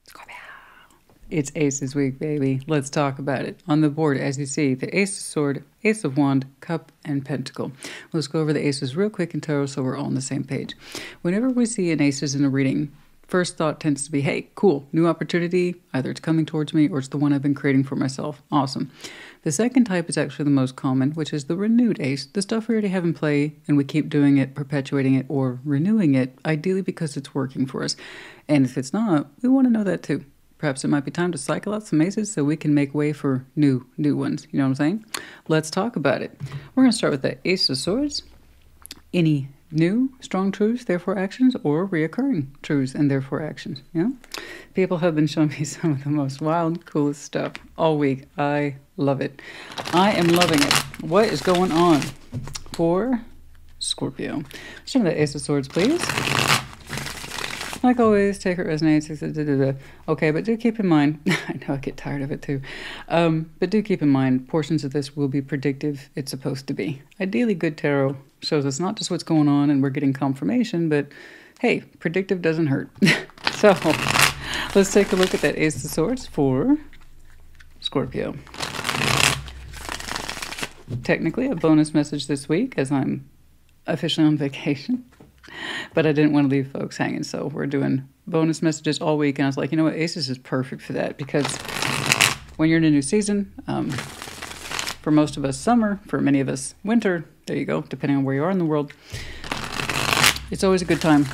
Scorpio. It's Aces week, baby. Let's talk about it. On the board, as you see, the Ace of Sword, Ace of Wand, Cup, and Pentacle. Let's go over the Aces real quick in tarot so we're all on the same page. Whenever we see an Aces in a reading, first thought tends to be, hey, cool, new opportunity. Either it's coming towards me or it's the one I've been creating for myself. Awesome. The second type is actually the most common, which is the renewed ace, the stuff we already have in play, and we keep doing it, perpetuating it, or renewing it, ideally because it's working for us. And if it's not, we want to know that too. Perhaps it might be time to cycle out some aces so we can make way for new ones. You know what I'm saying? Let's talk about it. We're going to start with the Ace of Swords. Any new, strong truths, therefore actions, or reoccurring truths and therefore actions. Yeah, people have been showing me some of the most wild, coolest stuff all week. I love it. I am loving it. What is going on for Scorpio? Show me the Ace of Swords, please. Like always, take it resonates. Okay, but do keep in mind, I know I get tired of it too, but do keep in mind, portions of this will be predictive. It's supposed to be. Ideally, good tarot shows us not just what's going on and we're getting confirmation, but hey, predictive doesn't hurt. So let's take a look at that Ace of Swords for Scorpio. Technically, a bonus message this week as I'm officially on vacation. But I didn't want to leave folks hanging, so we're doing bonus messages all week. And I was like, you know what, Aces is perfect for that because when you're in a new season, for most of us summer, for many of us winter, there you go, depending on where you are in the world, it's always a good time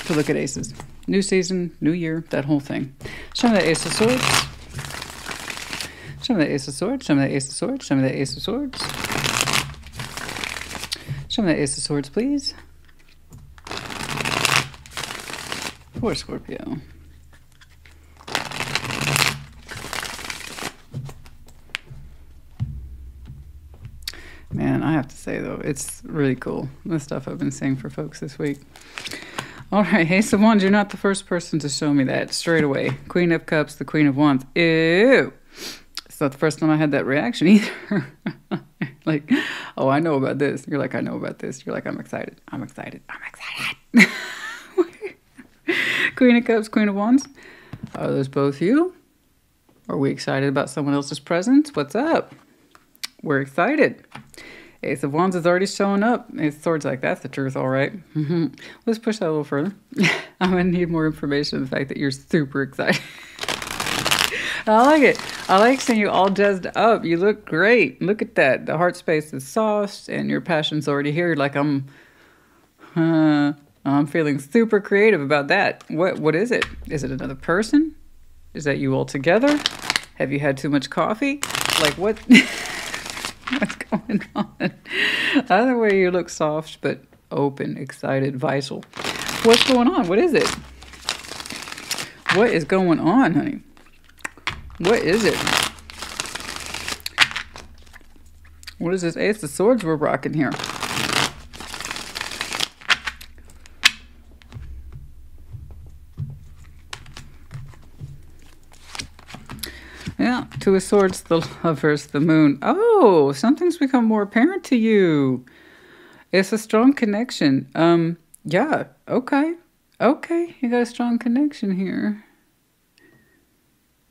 to look at Aces. New season, new year, that whole thing. Show me the Ace of Swords. Show me the Ace of Swords. Show me the Ace of Swords. Show me the Ace of Swords. Show me the Ace of Swords, please. For Scorpio. Man, I have to say though, it's really cool, the stuff I've been seeing for folks this week. All right, Ace of Wands, you're not the first person to show me that straight away. Queen of Cups, the Queen of Wands. Ew. It's not the first time I had that reaction either. Like, oh, I know about this. You're like, I know about this. You're like, I'm excited. I'm excited. I'm excited. Queen of Cups, Queen of Wands. Are those both you? Are we excited about someone else's presence? What's up? We're excited. Ace of Wands is already showing up. Ace of Swords like, that's the truth, all right. Let's push that a little further. I'm going to need more information on the fact that you're super excited. I like it. I like seeing you all jazzed up. You look great. Look at that. The heart space is soft and your passion's already here. You're like, I'm feeling super creative about that. What is it? Is it another person? Is that you all together? Have you had too much coffee? Like what? What's going on? Either way, you look soft, but open, excited, vital. What's going on? What is it? What is going on, honey? What is it? What is this Ace of Swords we're rocking here? Yeah, Two of Swords, the Lovers, the Moon. Oh, something's become more apparent to you. It's a strong connection. Yeah, okay. Okay, you got a strong connection here.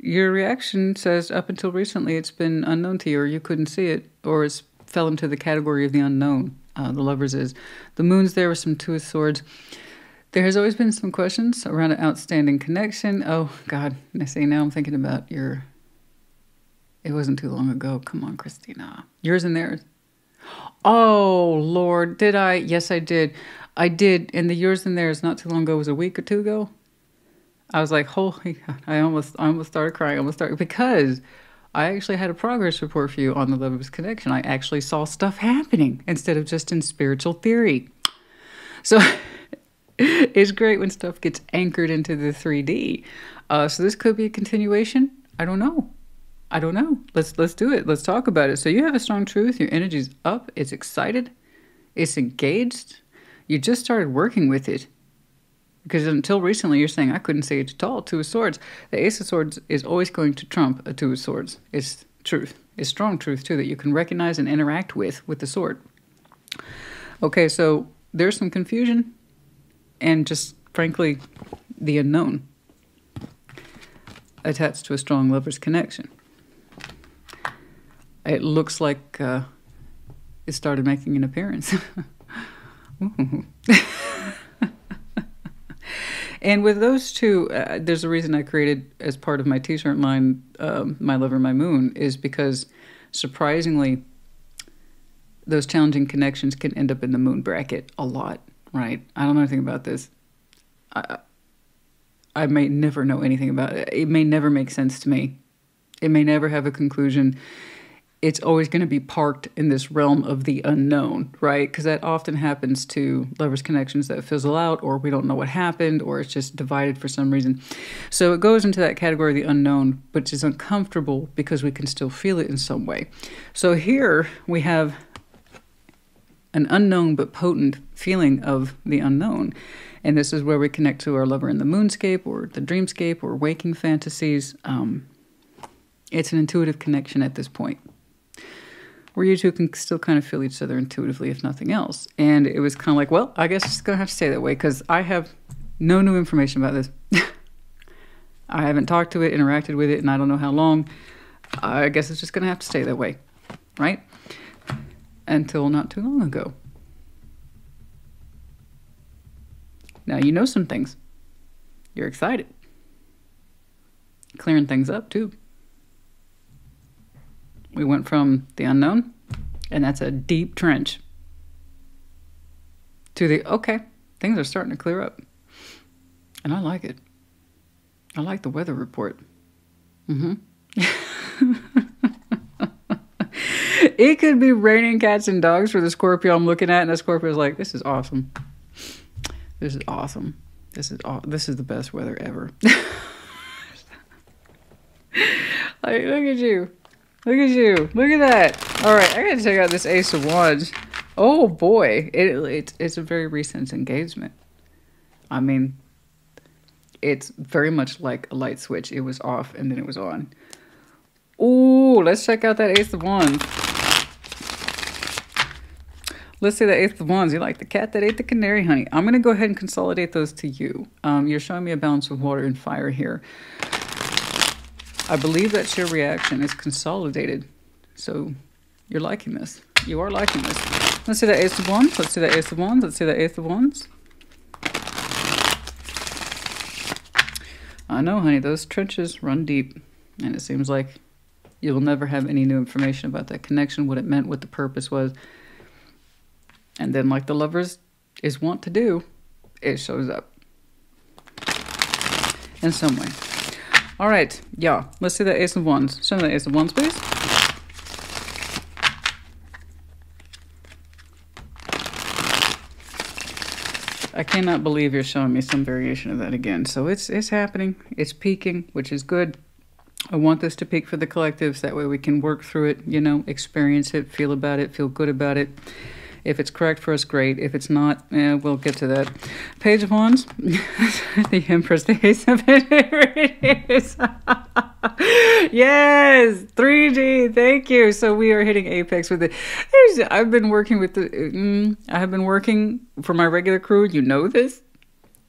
Your reaction says up until recently it's been unknown to you, or you couldn't see it, or it's fell into the category of the unknown. The Lovers is. The Moon's there with some Two of Swords. There has always been some questions around an outstanding connection. Oh, God. I see, now I'm thinking about your... It wasn't too long ago. Come on, Christina. Yours and theirs. Oh, Lord. Did I? Yes, I did. I did. And the yours and theirs not too long ago was a week or two ago. I was like, holy God. I almost started crying. Because I actually had a progress report for you on the Lovers Connection. I actually saw stuff happening instead of just in spiritual theory. So it's great when stuff gets anchored into the 3D. So this could be a continuation. I don't know. Let's do it. Let's talk about it. So you have a strong truth. Your energy's up. It's excited. It's engaged. You just started working with it. Because until recently, you're saying, I couldn't see it at all. Two of Swords. The Ace of Swords is always going to trump a Two of Swords. It's truth. It's strong truth, too, that you can recognize and interact with the sword. Okay, so there's some confusion and just, frankly, the unknown. attached to a strong lover's connection. It looks like it started making an appearance. And with those two, there's a reason I created as part of my t-shirt line, My Lover, My Moon, is because surprisingly, those challenging connections can end up in the moon bracket a lot, right? I don't know anything about this. I may never know anything about it. It may never make sense to me. It may never have a conclusion. It's always going to be parked in this realm of the unknown, right? Because that often happens to lovers' connections that fizzle out, or we don't know what happened, or it's just divided for some reason. So it goes into that category of the unknown, which is uncomfortable because we can still feel it in some way. So here we have an unknown but potent feeling of the unknown. And this is where we connect to our lover in the moonscape or the dreamscape or waking fantasies. It's an intuitive connection at this point, where you two can still kind of feel each other intuitively, if nothing else. And it was kind of like, well, I guess it's going to have to stay that way because I have no new information about this. I haven't talked to it, interacted with it, and I don't know how long. I guess it's just going to have to stay that way, right? Until not too long ago. Now you know some things. You're excited. Clearing things up, too. We went from the unknown, and that's a deep trench, to the, okay, things are starting to clear up. And I like it. I like the weather report. It could be raining cats and dogs for the Scorpio I'm looking at, and the Scorpio's like, this is awesome. This is awesome. This is the best weather ever. Like, look at you. Look at you. Look at that. All right, I gotta check out this Ace of Wands. Oh boy, it's a very recent engagement. I mean, it's very much like a light switch. It was off and then it was on. Ooh, let's check out that Ace of Wands. Let's say the Ace of Wands. You're like the cat that ate the canary, honey. I'm going to go ahead and consolidate those to you. You're showing me a balance of water and fire here. I believe that's your reaction. It's consolidated. So you're liking this. You are liking this. Let's see the Ace of Wands. Let's see the Ace of Wands. Let's see the Ace of Wands. I know, honey. Those trenches run deep. And it seems like you'll never have any new information about that connection, what it meant, what the purpose was. And then, like the lovers is wont to do, it shows up in some way. All right, yeah, let's see the Ace of Wands. Show me the Ace of Wands, please. I cannot believe you're showing me some variation of that again. So it's happening. It's peaking, which is good. I want this to peak for the collectives. That way we can work through it, you know, experience it, feel about it, feel good about it. If it's correct for us, great. If it's not, we'll get to that. Page of Wands, the Empress, the Ace of Pentacles. Yes, 3G, thank you. So we are hitting apex with it. I've been working with I have been working for my regular crew. You know this.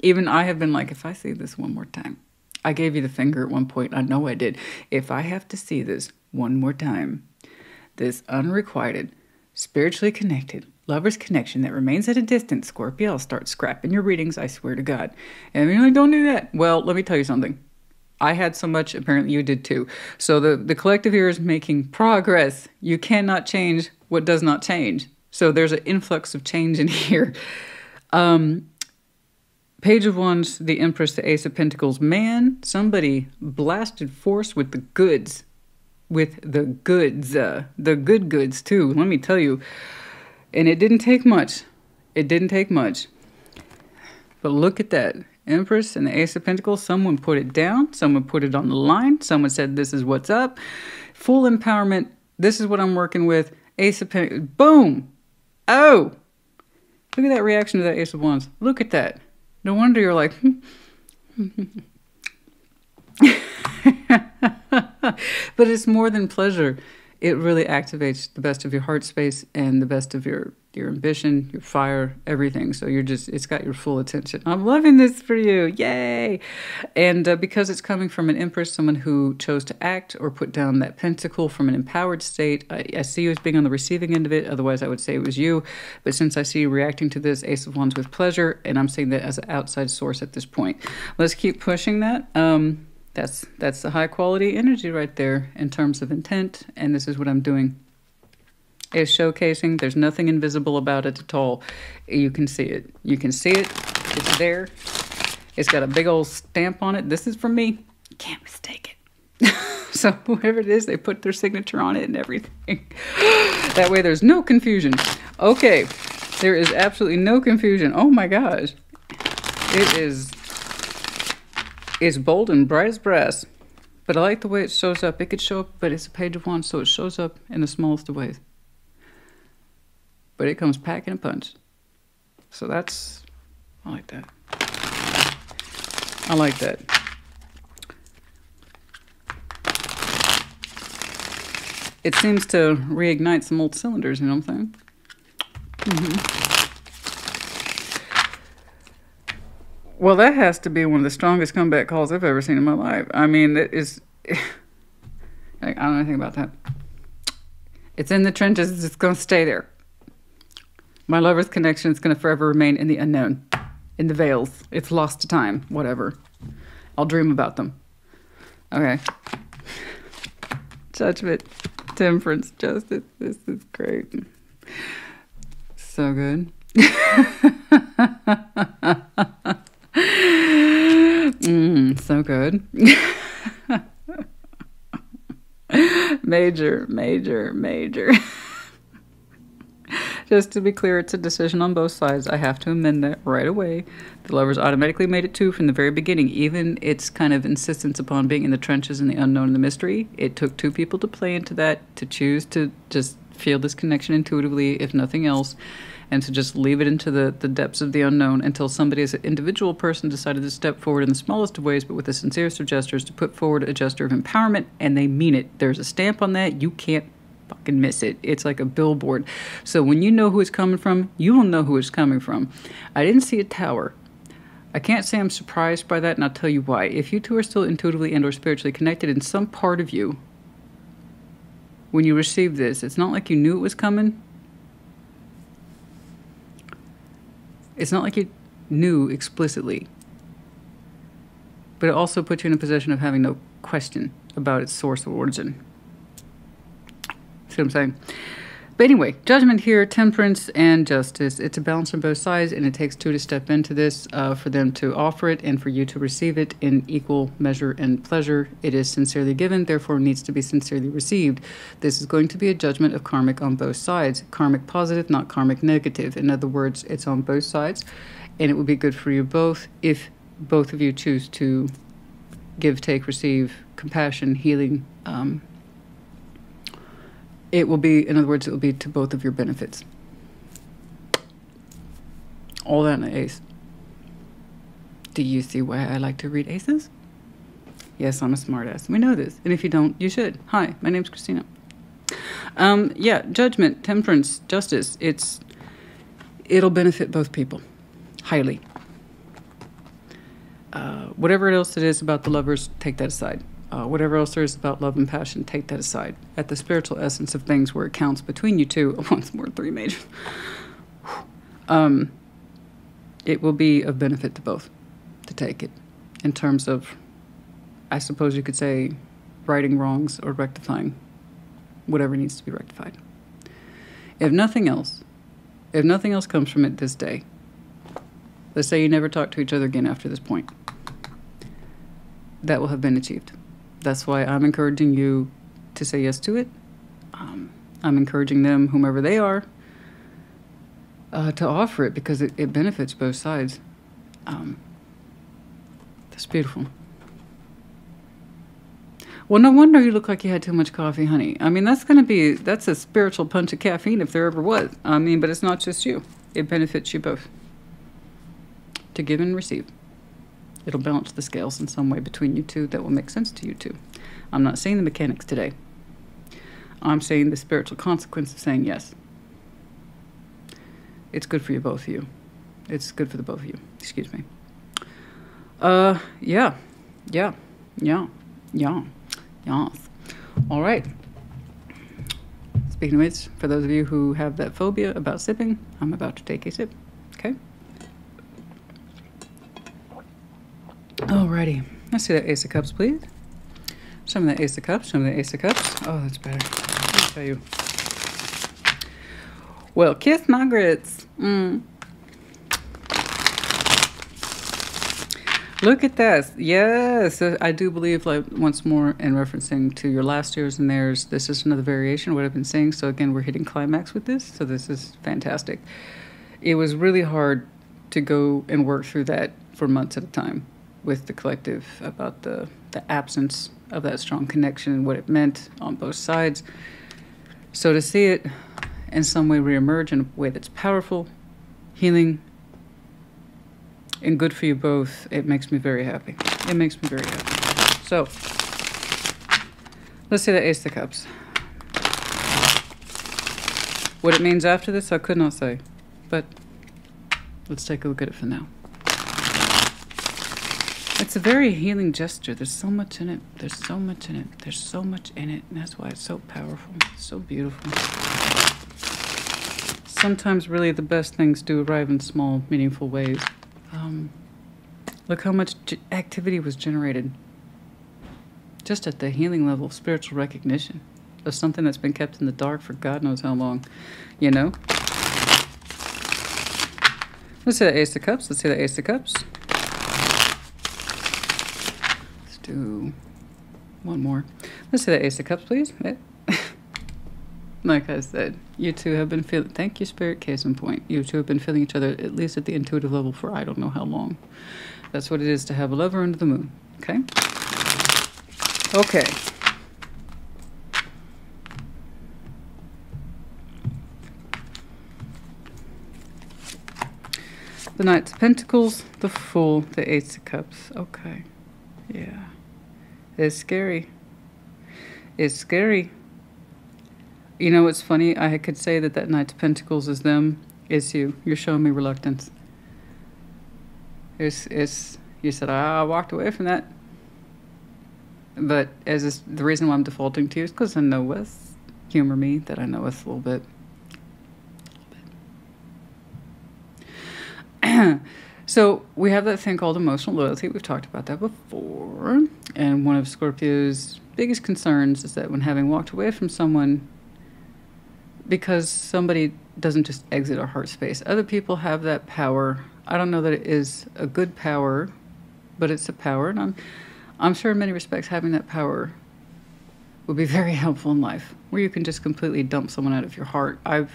Even I have been like, if I see this one more time. I gave you the finger at one point. I know I did. If I have to see this one more time, this unrequited, spiritually connected, lover's connection that remains at a distance, Scorpio, I'll start scrapping your readings, I swear to God. And you're like, don't do that. Well, let me tell you something. I had so much, apparently you did too. So the collective here is making progress. You cannot change what does not change. So there's an influx of change in here. Page of Wands, the Empress, the Ace of Pentacles. Man, somebody blasted force with the goods. With the goods. The good goods too, let me tell you. And it didn't take much. It didn't take much. But look at that. Empress and the Ace of Pentacles. Someone put it down. Someone put it on the line. Someone said, this is what's up. Full empowerment. This is what I'm working with. Ace of Pentacles. Boom. Oh. Look at that reaction to that Ace of Wands. Look at that. No wonder you're like, But it's more than pleasure. it really activates the best of your heart space and the best of your ambition, your fire, everything. So it's got your full attention. I'm loving this for you. Yay. And because it's coming from an Empress, someone who chose to act or put down that pentacle from an empowered state, I see you as being on the receiving end of it. Otherwise, I would say it was you. But since I see you reacting to this Ace of Wands with pleasure, and I'm saying that as an outside source at this point, let's keep pushing that. That's the high quality energy right there in terms of intent. And this is what I'm doing. Is showcasing. There's nothing invisible about it at all. You can see it. You can see it. It's there. It's got a big old stamp on it. This is from me. You can't mistake it. So whoever it is, they put their signature on it and everything. That way there's no confusion. Okay. There is absolutely no confusion. Oh my gosh. It's bold and bright as brass. But I like the way it shows up. It could show up, but it's a Page of Wands, so it shows up in the smallest of ways. But it comes packing a punch. So I like that. I like that. It seems to reignite some old cylinders, you know what I'm saying? Well, that has to be one of the strongest comeback calls I've ever seen in my life. I mean, it is... I don't know anything about that. It's in the trenches. It's going to stay there. My lover's connection is going to forever remain in the unknown, in the veils. It's lost to time, whatever. I'll dream about them. Okay. Judgment, Temperance, Justice. This is great. So good. So good. Major, major, major. Just to be clear, it's a decision on both sides. I have to amend that right away. The lovers automatically made it 2 from the very beginning. Even its kind of insistence upon being in the trenches and the unknown and the mystery. It took 2 people to play into that, to choose to just feel this connection intuitively, if nothing else, and to just leave it into the depths of the unknown until somebody as an individual person decided to step forward in the smallest of ways, but with the sincerest of gestures, to put forward a gesture of empowerment, and they mean it. There's a stamp on that. You can't fucking miss it. It's like a billboard. So when you know who it's coming from, you will know who it's coming from. I didn't see a tower. I can't say I'm surprised by that, and I'll tell you why. If you two are still intuitively and or spiritually connected in some part of you, when you receive this, it's not like you knew it was coming. It's not like you knew explicitly. But it also puts you in a position of having no question about its source or origin. See what I'm saying? But anyway, Judgment here, Temperance and Justice. It's a balance on both sides, and it takes 2 to step into this, for them to offer it and for you to receive it in equal measure and pleasure. It is sincerely given, therefore needs to be sincerely received. This is going to be a judgment of karmic on both sides. Karmic positive, not karmic negative. In other words, it's on both sides, and it will be good for you both if both of you choose to give, take, receive, compassion, healing. It will be, in other words, it will be to both of your benefits. All that in an ace. Do you see why I like to read aces? Yes, I'm a smartass. We know this. And if you don't, you should. Hi, my name's Christina. Yeah, Judgment, Temperance, Justice. It'll benefit both people. Highly. Whatever else it is about the lovers, take that aside. Whatever else there is about love and passion, take that aside. At the spiritual essence of things where it counts between you two, once more 3 major, it will be of benefit to both to take it. In terms of, I suppose you could say, righting wrongs or rectifying whatever needs to be rectified. If nothing else comes from it this day, let's say you never talk to each other again after this point, that will have been achieved. That's why I'm encouraging you to say yes to it. I'm encouraging them, whomever they are, to offer it because it benefits both sides. That's beautiful. Well, no wonder you look like you had too much coffee, honey. I mean, that's a spiritual punch of caffeine if there ever was. I mean, but it's not just you. It benefits you both. To give and receive. It'll balance the scales in some way between you two that will make sense to you two. I'm not saying the mechanics today. I'm saying the spiritual consequence of saying yes. It's good for you, both of you. It's good for the both of you. Excuse me. Yeah. All right. Speaking of which, for those of you who have that phobia about sipping, I'm about to take a sip. Okay. Alrighty. Let's see that Ace of Cups, please. Show me that Ace of Cups. Show me the Ace of Cups. Oh, that's better. Let me tell you. Well, kiss my grits. Look at that. Yes, I do believe, like, once more, in referencing to your last year's and theirs, this is another variation of what I've been saying. So again, we're hitting climax with this. So this is fantastic. It was really hard to go and work through that for months at a time with the collective about the absence of that strong connection and what it meant on both sides. So to see it in some way reemerge in a way that's powerful, healing, and good for you both, it makes me very happy. It makes me very happy. So, let's see the Ace of Cups. What it means after this, I could not say. But let's take a look at it for now. It's a very healing gesture. There's so much in it. There's so much in it. There's so much in it. And that's why it's so powerful. It's so beautiful. Sometimes really the best things do arrive in small, meaningful ways. Look how much activity was generated just at the healing level of spiritual recognition of something that's been kept in the dark for God knows how long, you know? Let's see the Ace of Cups. Let's see the Ace of Cups. Let's do one more. Let's see the Ace of Cups, please. Like I said, you two have been feeling, thank you, Spirit, case in point. You two have been feeling each other, at least at the intuitive level, for I don't know how long. That's what it is to have a lover under the moon. Okay? Okay. The Knight of Pentacles, the Fool, the Ace of Cups. Okay. Yeah. It's scary. It's scary. You know what's funny? I could say that that Knight of Pentacles is them. It's you. You're showing me reluctance. You said, I walked away from that. But the reason why I'm defaulting to you is because I know with humor me that I know with a little bit. So we have that thing called emotional loyalty. We've talked about that before. And one of Scorpio's biggest concerns is that when having walked away from someone, because somebody doesn't just exit our heart space, other people have that power. I don't know that it is a good power, but it's a power. And I'm sure in many respects having that power would be very helpful in life, where you can just completely dump someone out of your heart. I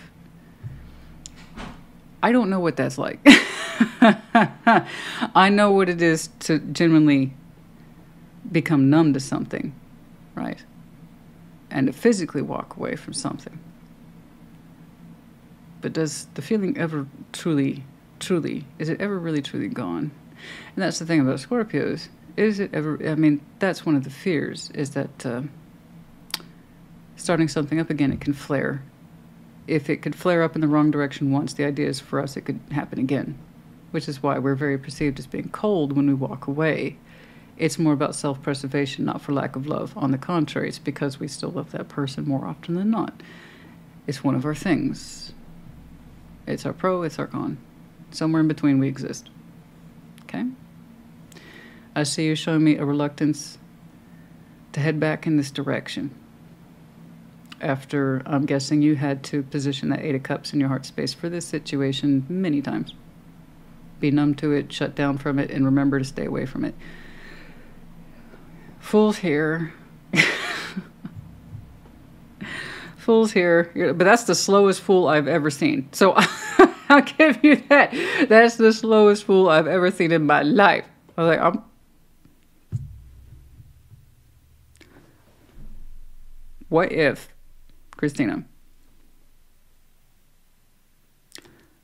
don't know what that's like. I know what it is to genuinely become numb to something, right? And to physically walk away from something. But does the feeling ever truly, is it ever really truly gone? And that's the thing about Scorpios. Is it ever, I mean, that's one of the fears, is that starting something up again, it can flare. If it could flare up in the wrong direction once, the idea is for us it could happen again, which is why we're very perceived as being cold when we walk away. It's more about self-preservation, not for lack of love. On the contrary, it's because we still love that person more often than not. It's one of our things. It's our pro, it's our con. Somewhere in between we exist. Okay? I see you showing me a reluctance to head back in this direction. After, I'm guessing, you had to position that Eight of Cups in your heart space for this situation many times. Be numb to it, shut down from it, and remember to stay away from it. Fool's here. Fool's here. But that's the slowest fool I've ever seen. So I'll give you that. That's the slowest fool I've ever seen in my life. I was like, what if, Christina,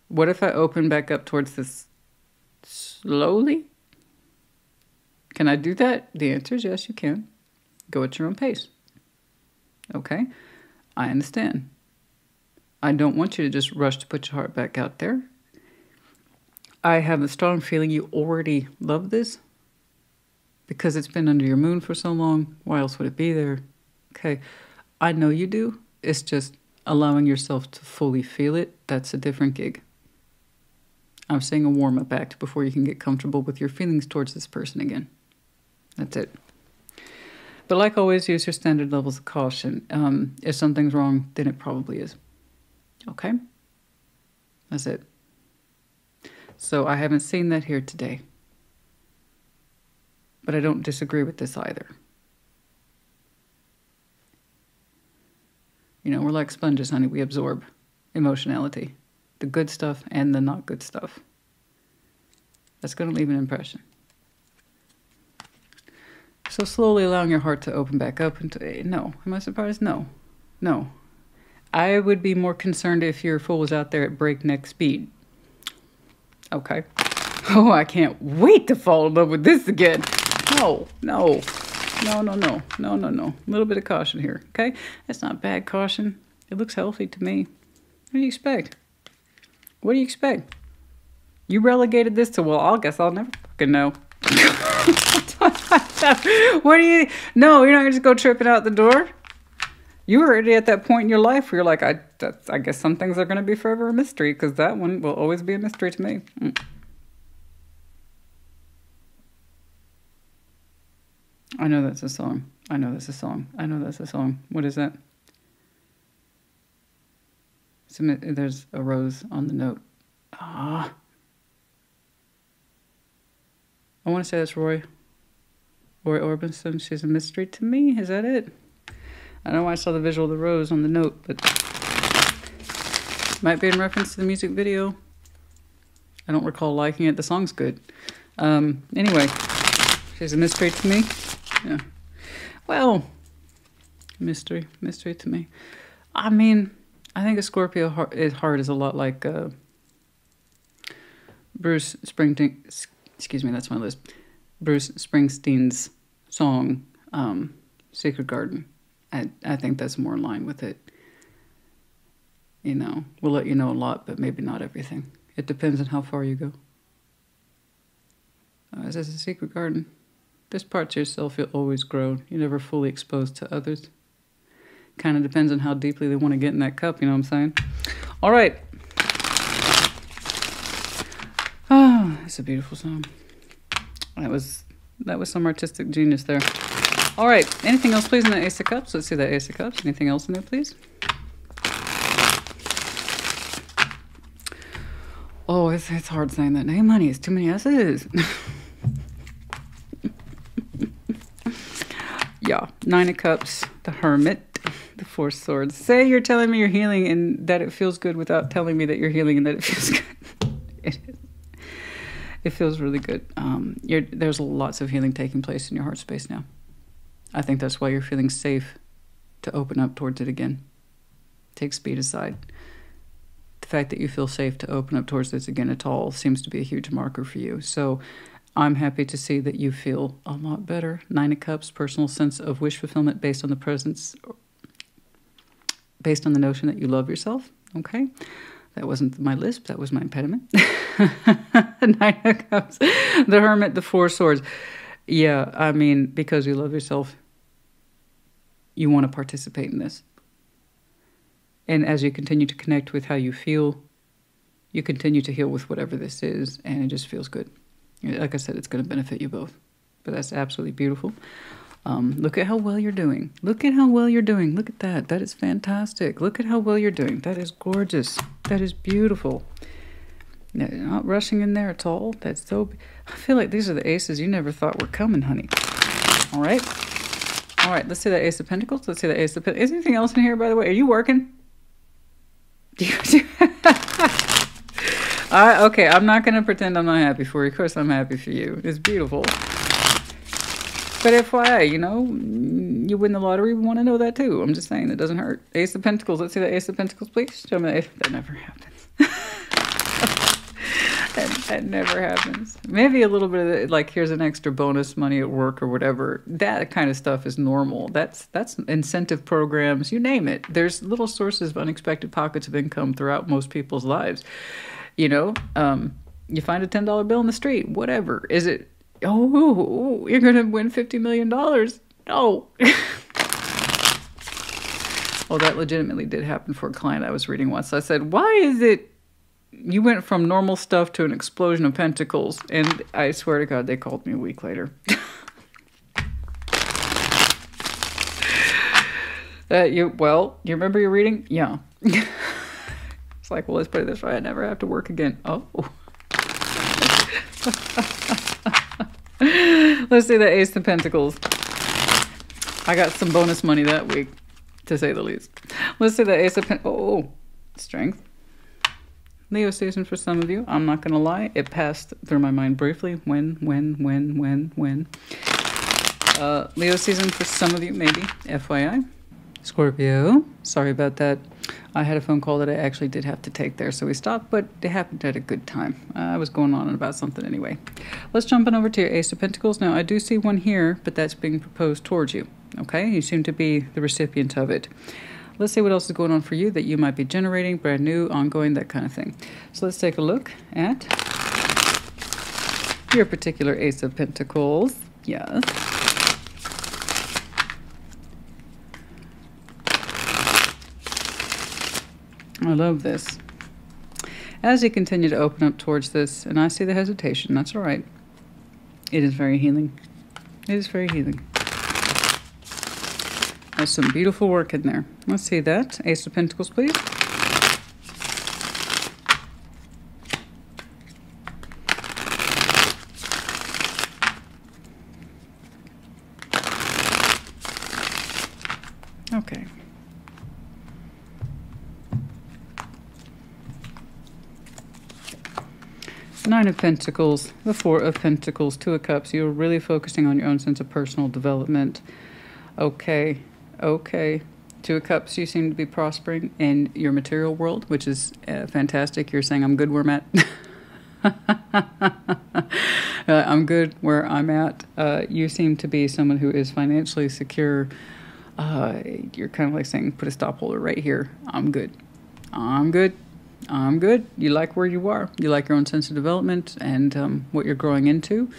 what if I open back up towards this slowly? Can I do that? The answer is yes, you can. Go at your own pace. Okay? I understand. I don't want you to just rush to put your heart back out there. I have a strong feeling you already love this because it's been under your moon for so long. Why else would it be there? Okay, I know you do. It's just allowing yourself to fully feel it. That's a different gig. I'm saying a warm-up act before you can get comfortable with your feelings towards this person again. That's it. But like always, use your standard levels of caution. If something's wrong, then it probably is. Okay? That's it. So I haven't seen that here today. But I don't disagree with this either. You know, we're like sponges, honey. We absorb emotionality. The good stuff and the not good stuff. That's going to leave an impression. So slowly allowing your heart to open back up. No. Am I surprised? No. No. I would be more concerned if your fool was out there at breakneck speed. Okay. Oh, I can't wait to fall in love with this again. No. No. No, no, no. No, no, no. A little bit of caution here, okay? That's not bad caution. It looks healthy to me. What do you expect? What do you expect? You relegated this to, well, I guess I'll never fucking know. What do you... No, you're not going to just go tripping out the door. You were already at that point in your life where you're like, I guess some things are going to be forever a mystery, because that one will always be a mystery to me. I know that's a song. I know that's a song. I know that's a song. What is that? There's a rose on the note. Ah. I want to say that's Roy Orbison. She's a mystery to me. Is that it? I know I saw the visual of the rose on the note, but might be in reference to the music video. I don't recall liking it. The song's good. Anyway, she's a mystery to me. Yeah. Well, mystery to me. I mean, I think a Scorpio heart is a lot like Bruce Springsteen. Excuse me, that's my list. Bruce Springsteen's song, Secret Garden. I think that's more in line with it. You know, we'll let you know a lot, but maybe not everything. It depends on how far you go. Is this a secret garden? This part to yourself, you'll always grow. You're never fully exposed to others. Kind of depends on how deeply they want to get in that cup, you know what I'm saying? All right. Oh, it's a beautiful song. That was some artistic genius there. All right. Anything else, please, in the Ace of Cups? Let's see that Ace of Cups. Anything else in there, please? Oh, it's hard saying that name, honey. It's too many S's. Yeah. Nine of Cups, the Hermit, the Four Swords. Say you're telling me you're healing and that it feels good without telling me that you're healing and that it feels good. It is. It feels really good. There's lots of healing taking place in your heart space now. I think that's why you're feeling safe to open up towards it again. Take speed aside. The fact that you feel safe to open up towards this again at all seems to be a huge marker for you. So I'm happy to see that you feel a lot better. Nine of Cups, personal sense of wish fulfillment based on the presence, based on the notion that you love yourself. Okay. That wasn't my lisp. That was my impediment. Nine of Cups, the Hermit, the Four Swords. Yeah, I mean, because you love yourself, you want to participate in this. And as you continue to connect with how you feel, you continue to heal with whatever this is, and it just feels good. Like I said, it's going to benefit you both. But that's absolutely beautiful. Look at how well you're doing. Look at how well you're doing. Look at that. That is fantastic. Look at how well you're doing. That is gorgeous. That is beautiful. You're not rushing in there at all. That's so... I feel like these are the aces you never thought were coming, honey. All right. All right. Let's see that Ace of Pentacles. Let's see that Ace of Pentacles. Is there anything else in here, by the way? Are you working? Okay. I'm not going to pretend I'm not happy for you. Of course I'm happy for you. It's beautiful. But FYI, you know, you win the lottery, we want to know that too. I'm just saying, it doesn't hurt. Ace of Pentacles. Let's see that Ace of Pentacles, please. Show me that. That never happens. That never happens. Maybe a little bit of the, like, here's an extra bonus money at work or whatever. That kind of stuff is normal. That's incentive programs, you name it. There's little sources of unexpected pockets of income throughout most people's lives. You know, you find a $10 bill in the street, whatever. Is it, oh, you're going to win $50 million? No. Oh, that legitimately did happen for a client I was reading once. I said, why is it you went from normal stuff to an explosion of pentacles? And I swear to God, they called me a week later. You remember your reading? Yeah. It's like, well, let's put it this way. I never have to work again. Oh. Let's see the Ace of Pentacles. I got some bonus money that week, to say the least. Let's see the Ace of Pentacles. Oh, strength. Leo season for some of you. I'm not going to lie. It passed through my mind briefly. When. Leo season for some of you, maybe. FYI. Scorpio. Sorry about that. I had a phone call that I actually did have to take there, so we stopped, but it happened at a good time. I was going on about something anyway. Let's jump on over to your Ace of Pentacles. Now, I do see one here, but that's being proposed towards you. Okay? You seem to be the recipient of it. Let's see what else is going on for you that you might be generating, brand new, ongoing, that kind of thing. So let's take a look at your particular Ace of Pentacles. Yes. I love this. As you continue to open up towards this, and I see the hesitation, that's all right. It is very healing. It is very healing. There's some beautiful work in there. Let's see that. Ace of Pentacles, please. Okay. Nine of Pentacles, the Four of Pentacles, Two of Cups. You're really focusing on your own sense of personal development. Okay. Okay. Two of Cups, you seem to be prospering in your material world, which is fantastic. You're saying, I'm good where I'm at. I'm good where I'm at. You seem to be someone who is financially secure. You're kind of like saying, put a stop holder right here. I'm good. I'm good. I'm good. You like where you are. You like your own sense of development and what you're growing into.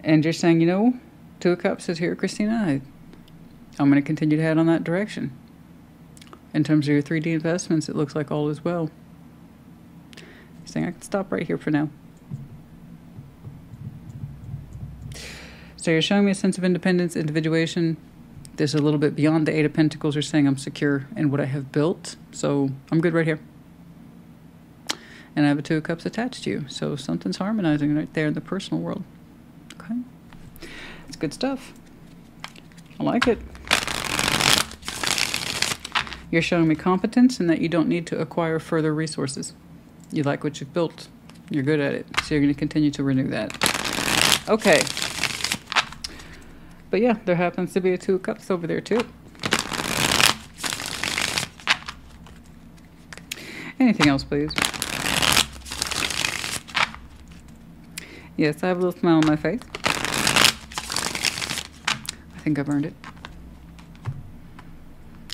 And you're saying, you know, Two of Cups is here, Christina. I'm going to continue to head on that direction. In terms of your 3D investments, it looks like all is well. You're saying, I can stop right here for now. So you're showing me a sense of independence, individuation. There's a little bit beyond the Eight of Pentacles. You're saying I'm secure in what I have built. So I'm good right here. And I have a Two of Cups attached to you. So something's harmonizing right there in the personal world. Okay. It's good stuff. I like it. You're showing me competence and that you don't need to acquire further resources. You like what you've built. You're good at it. So you're going to continue to renew that. Okay. But yeah, there happens to be a Two of Cups over there too. Anything else, please? Yes, I have a little smile on my face. I think I've earned it.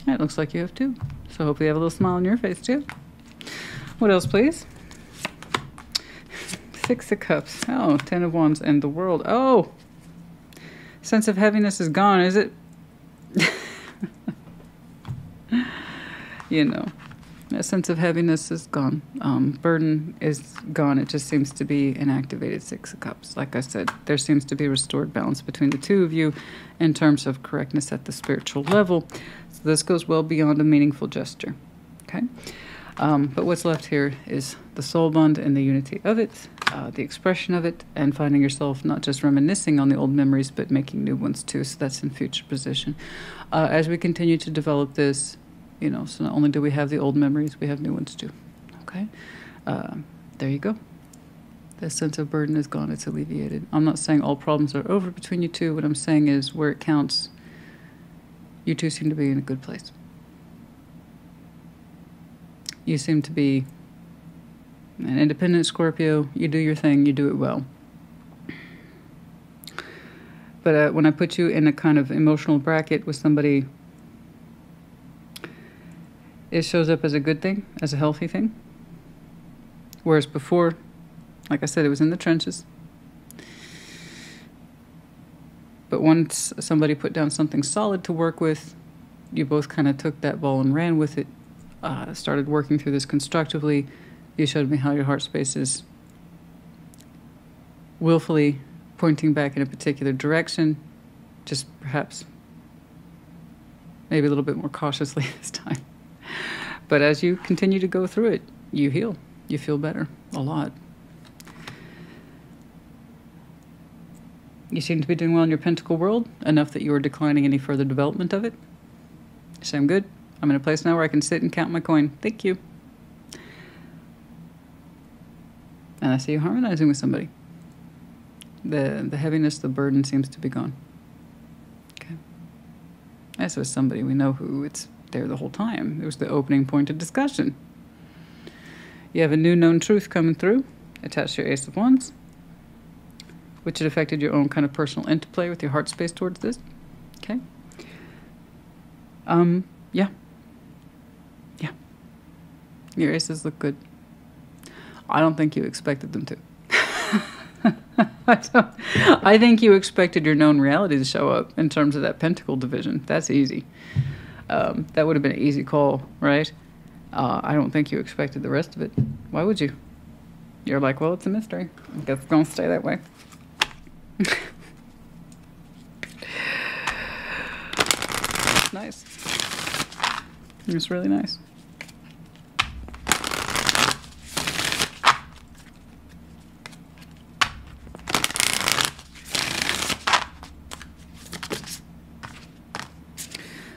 It looks like you have too. So hopefully you have a little smile on your face too. What else, please? Six of Cups. Oh, Ten of Wands and the World. Oh! Sense of heaviness is gone, is it? You know, that sense of heaviness is gone. Burden is gone. It just seems to be an activated Six of Cups. Like I said, there seems to be restored balance between the two of you in terms of correctness at the spiritual level. So this goes well beyond a meaningful gesture. Okay? But what's left here is the soul bond and the unity of it, the expression of it, and finding yourself not just reminiscing on the old memories, but making new ones too. So that's in future position. As we continue to develop this, you know, so not only do we have the old memories, we have new ones too. Okay? There you go. The sense of burden is gone. It's alleviated. I'm not saying all problems are over between you two. What I'm saying is where it counts, you two seem to be in a good place. You seem to be An independent Scorpio, you do your thing, you do it well. But when I put you in a kind of emotional bracket with somebody, it shows up as a good thing, as a healthy thing. Whereas before, like I said, it was in the trenches. But once somebody put down something solid to work with, you both kind of took that ball and ran with it, started working through this constructively. You showed me how your heart space is willfully pointing back in a particular direction, just perhaps maybe a little bit more cautiously this time. But as you continue to go through it, you heal. You feel better a lot. You seem to be doing well in your Pentacle world, enough that you are declining any further development of it. So I'm good. I'm in a place now where I can sit and count my coin. Thank you. And I see you harmonizing with somebody. The heaviness, the burden seems to be gone. Okay. As with somebody we know who, it's there the whole time. It was the opening point of discussion. You have a new known truth coming through, attached to your Ace of Wands, which had affected your own kind of personal interplay with your heart space towards this. Okay. Yeah. Yeah. Your aces look good. I don't think you expected them to. I think you expected your known reality to show up in terms of that Pentacle division. That's easy. That would have been an easy call, right? I don't think you expected the rest of it. Why would you? You're like, well, it's a mystery. I guess it's going to stay that way. Nice. It's really nice.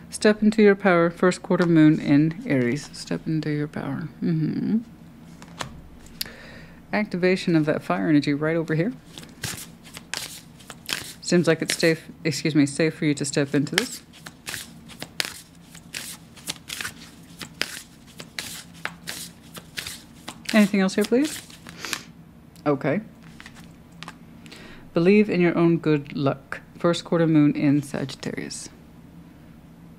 Step into your power. First quarter moon in Aries. Step into your power. Activation of that fire energy right over here. Seems like it's safe, safe for you to step into this. Anything else here, please? Okay. Believe in your own good luck. First quarter moon in Sagittarius.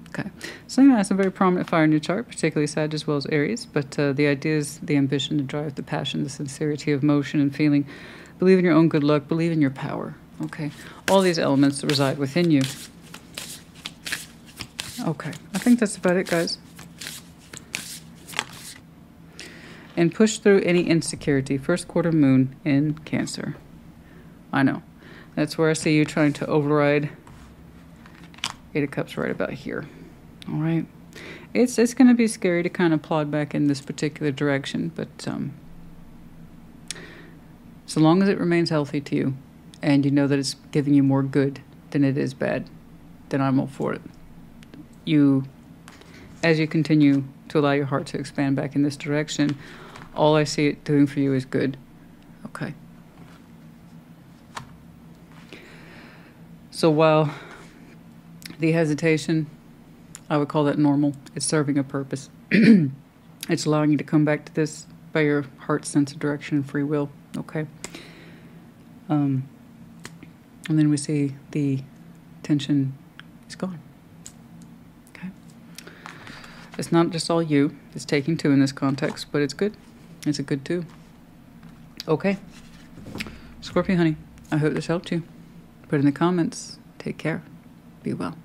Okay. So yeah, it's a very prominent fire in your chart, particularly Sag as well as Aries. But the idea is the ambition, the drive, the passion, the sincerity of motion and feeling. Believe in your own good luck. Believe in your power. Okay. All these elements reside within you. Okay. I think that's about it, guys. And push through any insecurity. First quarter moon in Cancer. I know. That's where I see you trying to override Eight of Cups right about here. All right. It's going to be scary to kind of plod back in this particular direction, but so long as it remains healthy to you and you know that it's giving you more good than it is bad, then I'm all for it. As you continue to allow your heart to expand back in this direction, all I see it doing for you is good. Okay. So while the hesitation, I would call that normal. It's serving a purpose. It's allowing you to come back to this by your heart's sense of direction and free will. Okay. And then we see the tension is gone. Okay. It's not just all you. It's taking two in this context, but it's good. It's a good two. Okay. Scorpio honey, I hope this helped you. Put in the comments. Take care. Be well.